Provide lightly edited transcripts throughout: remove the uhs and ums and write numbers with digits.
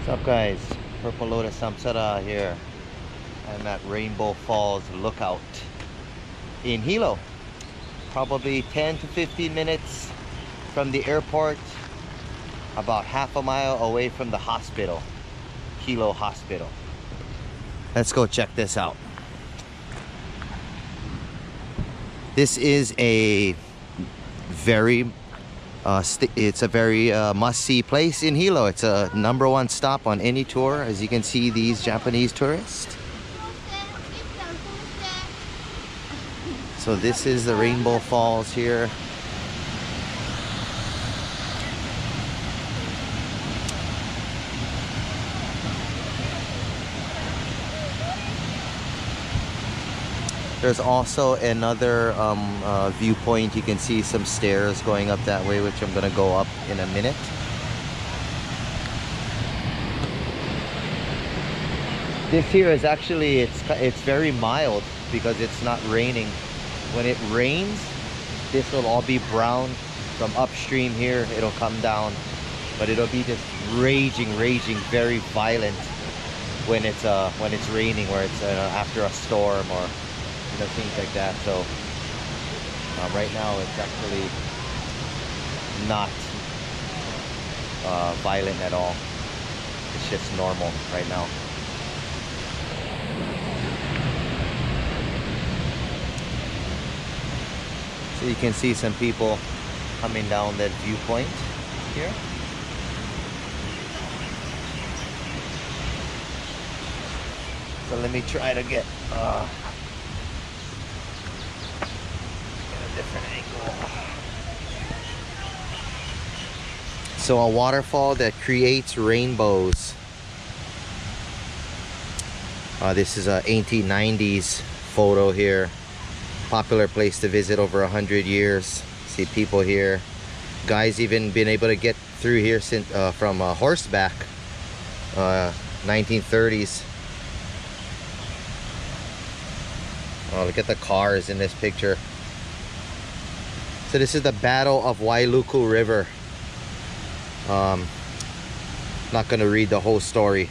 What's up, guys? Purple Lotus Samsara here. I'm at Rainbow Falls Lookout in Hilo. Probably 10 to 15 minutes from the airport, about half a mile away from the hospital, Hilo Hospital. Let's go check this out. This is a very must-see place in Hilo. It's a #1 stop on any tour. As you can see, these Japanese tourists. So this is the Rainbow Falls here. There's also another viewpoint. You can see some stairs going up that way, which I'm gonna go up in a minute. This here is actually, it's very mild because it's not raining. When it rains, this will all be brown from upstream here. It'll come down, but it'll be just raging, very violent when it's raining, where it's after a storm or things like that. So right now it's actually not violent at all. It's just normal right now. So you can see some people coming down that viewpoint here. So let me try to get different angle. So a waterfall that creates rainbows. This is a 1890s photo here. Popular place to visit over 100 years. See people here. Guys even been able to get through here since from horseback. 1930s. Oh, look at the cars in this picture. So this is the Battle of Wailuku River. Not gonna read the whole story,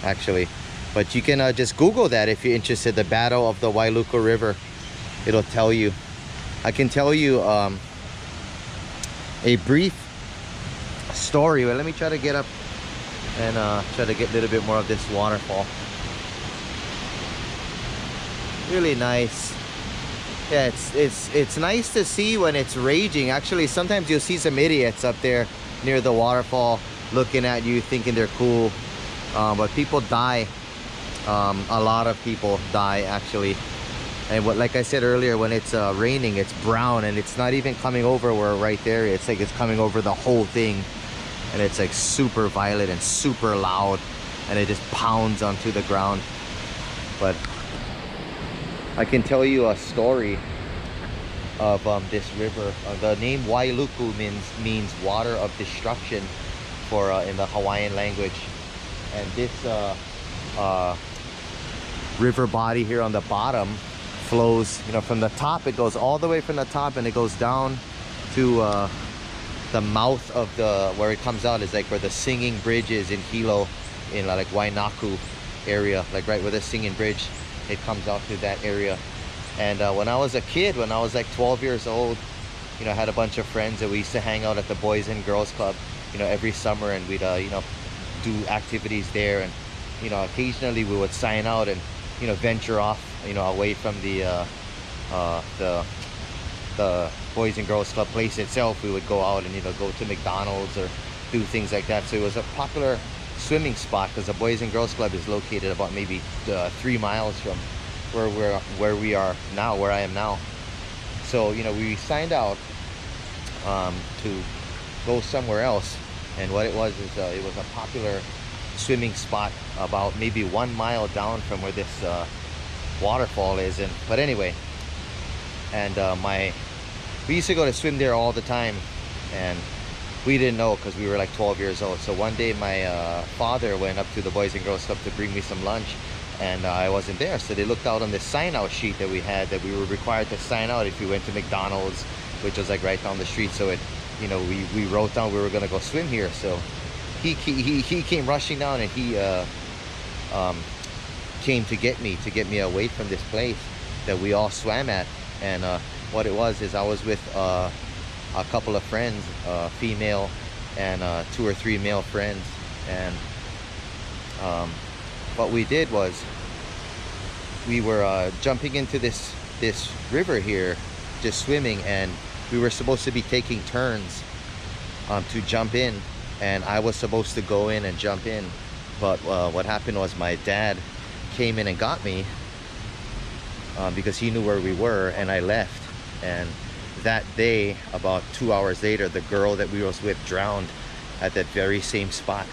actually, but you can just Google that if you're interested. The Battle of the Wailuku River. It'll tell you. I can tell you a brief story. But let me try to get up and try to get a little bit more of this waterfall. Really nice. Yeah, it's nice to see when it's raging. Actually, sometimes you'll see some idiots up there near the waterfall looking at you thinking they're cool, but people die. A lot of people die, actually. And like I said earlier, when it's raining, it's brown, and it's not even coming over where right there. It's like it's coming over the whole thing, and it's like super violent and super loud, and it just pounds onto the ground. But I can tell you a story of this river. The name Wailuku means water of destruction for in the Hawaiian language. And this river body here on the bottom flows, from the top. It goes all the way from the top, and it goes down to the mouth of where it comes out is like where the Singing Bridge is in Hilo, in like Wailuku area, like right where the Singing Bridge. It comes out to that area. And when I was a kid, when I was like 12 years old, I had a bunch of friends that we used to hang out at the Boys and Girls Club, every summer, and we'd do activities there. And occasionally we would sign out and venture off away from the Boys and Girls Club place itself. We would go out and go to McDonald's or do things like that. So it was a popular swimming spot because the Boys and Girls Club is located about maybe 3 miles from where we are now, where I am now. So we signed out to go somewhere else, and what it was is it was a popular swimming spot about maybe 1 mile down from where this waterfall is. But anyway, and we used to go to swim there all the time, and we didn't know because we were like 12 years old. So one day my father went up to the Boys and Girls Club to bring me some lunch, and I wasn't there. So they looked out on this sign out sheet that we had, that we were required to sign out if we went to McDonald's, which was like right down the street. So it, we wrote down we were gonna go swim here. So he came rushing down, and he came to get me away from this place that we all swam at. And what it was is I was with a couple of friends, female and 2 or 3 male friends, and what we did was we were jumping into this river here, just swimming, and we were supposed to be taking turns to jump in, and I was supposed to go in and jump in, but what happened was my dad came in and got me because he knew where we were, and I left. And that day, about 2 hours later, the girl that we was with drowned at that very same spot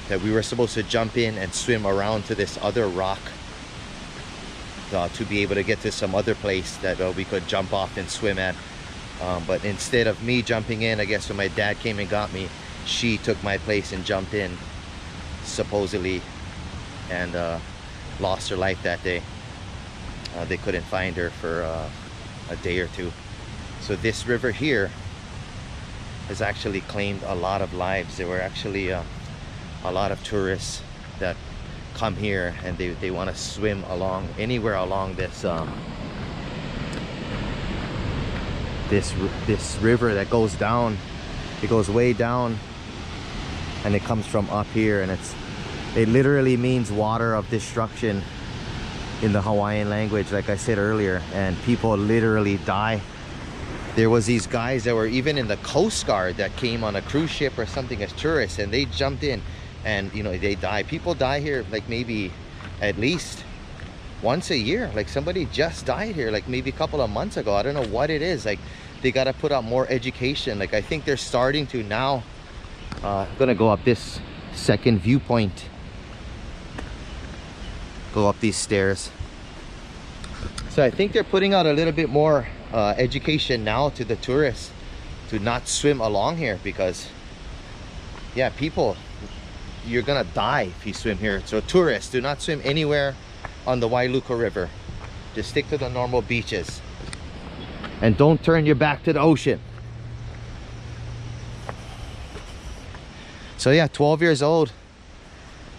that we were supposed to jump in and swim around to this other rock to be able to get to some other place that we could jump off and swim at. But instead of me jumping in, I guess when my dad came and got me, she took my place and jumped in, supposedly, and lost her life that day. They couldn't find her for a day or two. So this river here has actually claimed a lot of lives. There were actually a lot of tourists that come here, and they want to swim along anywhere along this this river that goes down. It goes way down, and it comes from up here, and it literally means water of destruction in the Hawaiian language, like I said earlier, and people literally die. There was these guys that were even in the Coast Guard that came on a cruise ship or something as tourists, and they jumped in, and you know, they die. People die here like maybe at least once a year. Like somebody just died here like maybe a couple of months ago. I don't know what it is. Like they got to put out more education. Like I think they're starting to now. I'm gonna go up this second viewpoint, go up these stairs. So I think they're putting out a little bit more education now to the tourists to not swim along here, because yeah, people, you're gonna die if you swim here. So tourists, do not swim anywhere on the Wailuku River. Just stick to the normal beaches, and don't turn your back to the ocean. So yeah, 12 years old,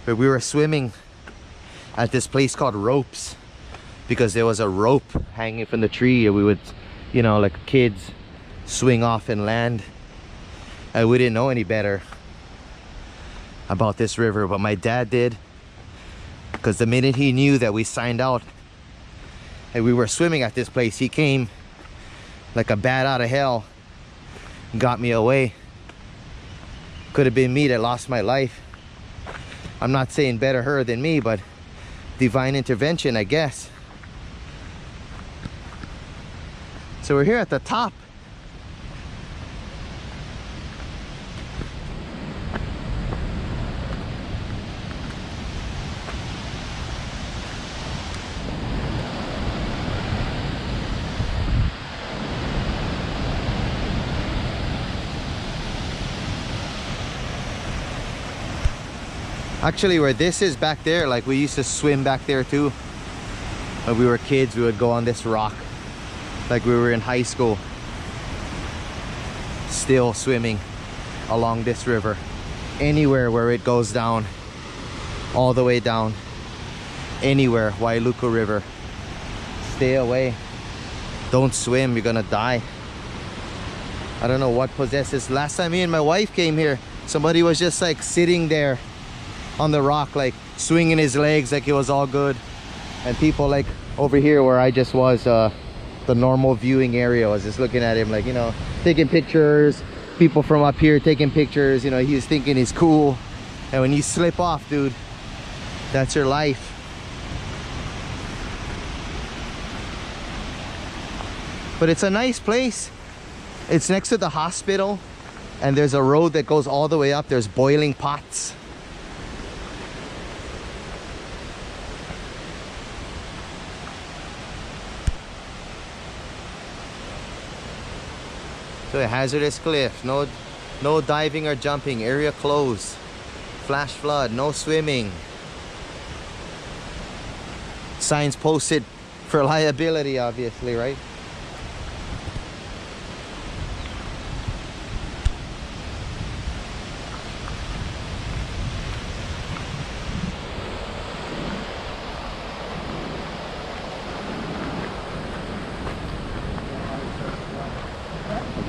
but we were swimming at this place called Ropes, because there was a rope hanging from the tree, and we would, you know, like kids, swing off and land. And we didn't know any better about this river, but my dad did, because the minute he knew that we signed out and we were swimming at this place, he came like a bat out of hell and got me away. Could have been me that lost my life. I'm not saying better her than me, but divine intervention, I guess. So we're here at the top. Actually, where this is back there, like we used to swim back there too. When we were kids, we would go on this rock like we were in high school, still swimming along this river. Anywhere where it goes down, all the way down, anywhere, Wailuku River, stay away. Don't swim, you're gonna die. I don't know what possesses. Last time me and my wife came here, somebody was just like sitting there on the rock, like swinging his legs like it was all good, and people like over here where I just was, the normal viewing area, was just looking at him like, you know, taking pictures. People from up here taking pictures, you know, he's thinking he's cool. And when you slip off, dude, that's your life. But it's a nice place. It's next to the hospital, and there's a road that goes all the way up. There's boiling pots. So a hazardous cliff, no diving or jumping, area closed, flash flood, no swimming. Signs posted for liability, obviously, right?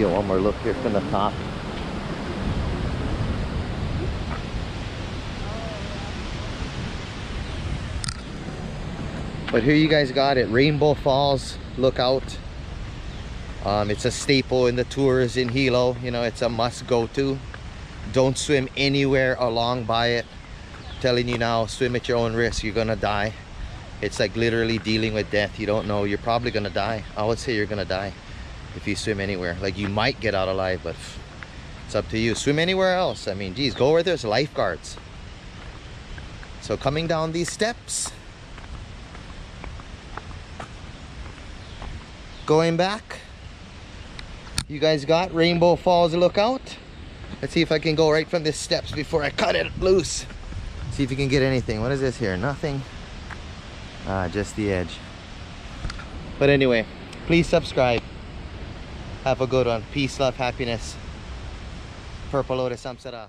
get one more look here from the top. But here you guys got it, Rainbow Falls Lookout. It's a staple in the tours in Hilo. You know, it's a must go to. Don't swim anywhere along by it. I'm telling you now, swim at your own risk. You're gonna die. It's like literally dealing with death. You don't know, you're probably gonna die. I would say you're gonna die if you swim anywhere. Like, you might get out alive, but it's up to you. Swim anywhere else. I mean, geez, go where there's lifeguards. So coming down these steps, going back, you guys got Rainbow Falls Lookout. Let's see if I can go right from the steps before I cut it loose. See if you can get anything. What is this here? Nothing. Just the edge. But anyway, please subscribe. Have a good one. Peace, love, happiness. Purple Lotus Samsara.